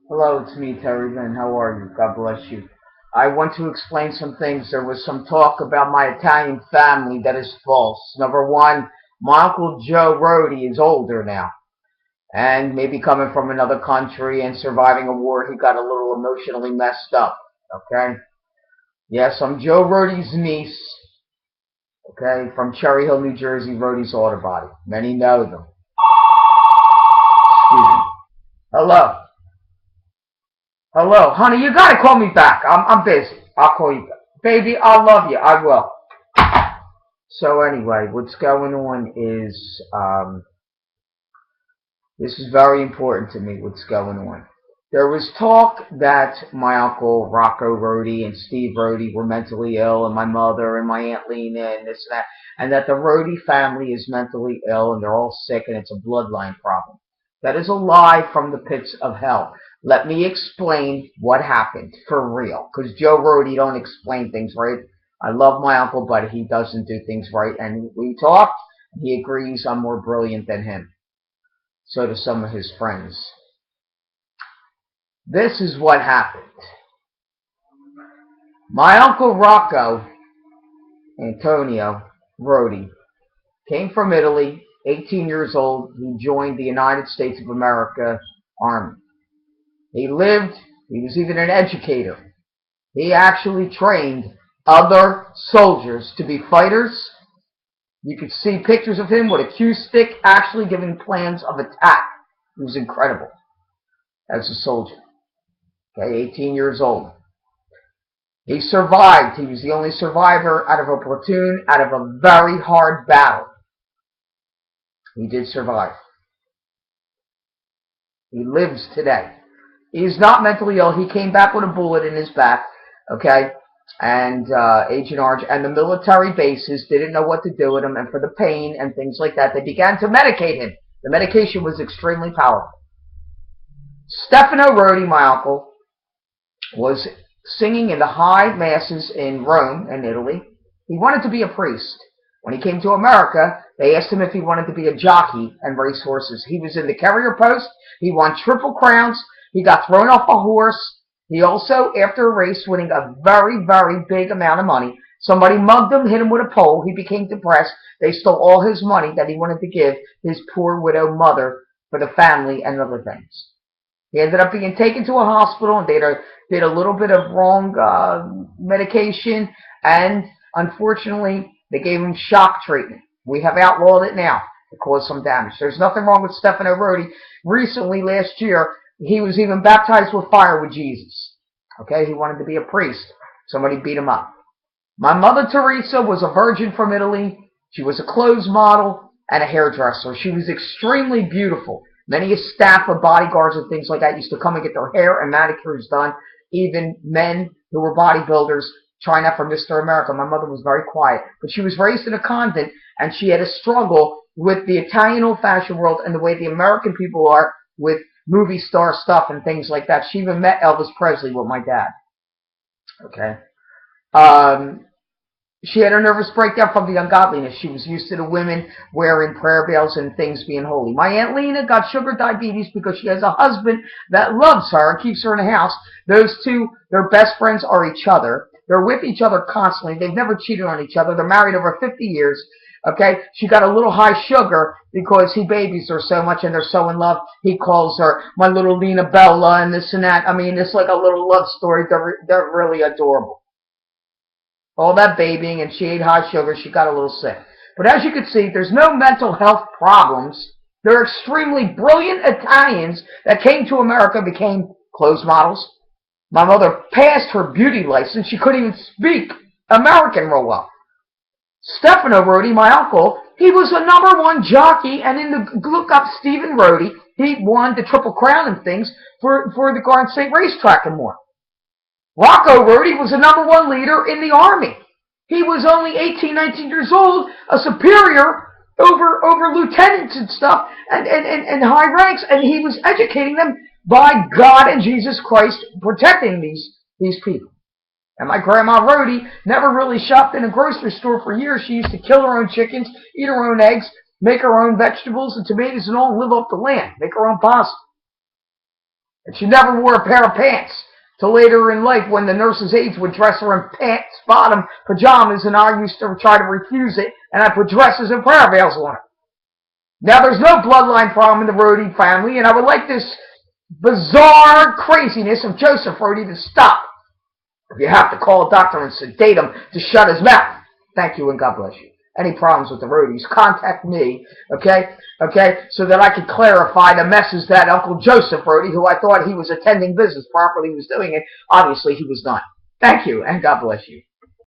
Hello, it's me, Terry Lynn. How are you? God bless you. I want to explain some things. There was some talk about my Italian family that is false. Number one, my Uncle Joe Rodi is older now, and maybe coming from another country and surviving a war, he got a little emotionally messed up. Okay? Yes, I'm Joe Rodi's niece, okay, from Cherry Hill, New Jersey, Rodi's Auto Body. Many know them. Excuse me. Hello. Hello, honey, you gotta call me back. I'm busy. I'll call you back. Baby, I love you. I will. So anyway, what's going on is this is very important to me. What's going on? There was talk that my uncle Rocco Rodi and Steve Rodi were mentally ill, and my mother and my aunt Lena and this and that, and that the Rodi family is mentally ill and they're all sick and it's a bloodline problem. That is a lie from the pits of hell. Let me explain what happened for real, because Joe Rodi don't explain things right. I love my uncle, but he doesn't do things right, and we talked. He agrees I'm more brilliant than him. So do some of his friends. This is what happened. My uncle Rocco Antonio Rodi came from Italy, 18 years old. He joined the United States of America Army. He was even an educator. He actually trained other soldiers to be fighters. You could see pictures of him with a cue stick actually giving plans of attack. He was incredible as a soldier. Okay, 18 years old. He survived. He was the only survivor out of a platoon, out of a very hard battle. He did survive. He lives today. He's not mentally ill. He came back with a bullet in his back, okay? And Agent Orange and the military bases didn't know what to do with him, and for the pain and things like that, they began to medicate him. The medication was extremely powerful. Stefano Rodi, my uncle, was singing in the high masses in Rome and Italy. He wanted to be a priest. When he came to America, they asked him if he wanted to be a jockey and race horses. He was in the carrier post. He won triple crowns. He got thrown off a horse. He also, after a race, winning a very, very big amount of money, somebody mugged him, hit him with a pole. He became depressed. They stole all his money that he wanted to give his poor widow mother for the family and other things. He ended up being taken to a hospital, and they did a little bit of wrong medication, and unfortunately, they gave him shock treatment. We have outlawed it now to cause some damage. There's nothing wrong with Stefano Rodi. Recently, last year, he was even baptized with fire with Jesus. Okay, he wanted to be a priest. Somebody beat him up. My mother, Teresa, was a virgin from Italy. She was a clothes model and a hairdresser. She was extremely beautiful. Many a staff of bodyguards and things like that used to come and get their hair and manicures done. Even men who were bodybuilders trying out for Mr. America. My mother was very quiet, but she was raised in a convent, and she had a struggle with the Italian old-fashioned world and the way the American people are with movie star stuff and things like that. She even met Elvis Presley with my dad. Okay. She had a nervous breakdown from the ungodliness. She was used to the women wearing prayer veils and things being holy. My Aunt Lena got sugar diabetes because she has a husband that loves her and keeps her in the house. Those two, their best friends are each other. They're with each other constantly. They've never cheated on each other. They're married over 50 years. Okay, she got a little high sugar because he babies her so much and they're so in love. He calls her my little Lena Bella and this and that. I mean, it's like a little love story. They're really adorable. All that babying, and she ate high sugar. She got a little sick. But as you can see, there's no mental health problems. They're extremely brilliant Italians that came to America, became clothes models. My mother passed her beauty license. She couldn't even speak American real well. Stefano Rodi, my uncle, he was a #1 jockey, and in the look up Stephen Rodi, he won the Triple Crown and things for the Garden State Racetrack and more. Rocco Rodi was a #1 leader in the Army. He was only 18, 19 years old, a superior over lieutenants and stuff, and high ranks, and he was educating them by God and Jesus Christ, protecting these people. And my grandma Rodi never really shopped in a grocery store for years. She used to kill her own chickens, eat her own eggs, make her own vegetables and tomatoes and all, and live off the land, make her own pasta. And she never wore a pair of pants till later in life when the nurse's aides would dress her in pants, bottom, pajamas, and I used to try to refuse it, and I put dresses and prayer veils on her. Now, there's no bloodline problem in the Rodi family, and I would like this bizarre craziness of Joseph Rodi to stop. If you have to call a doctor and sedate him to shut his mouth, thank you and God bless you. Any problems with the Rodis, contact me, okay, so that I can clarify the messes that Uncle Joseph Rodi, who I thought he was attending business properly, was doing it. Obviously, he was not. Thank you and God bless you.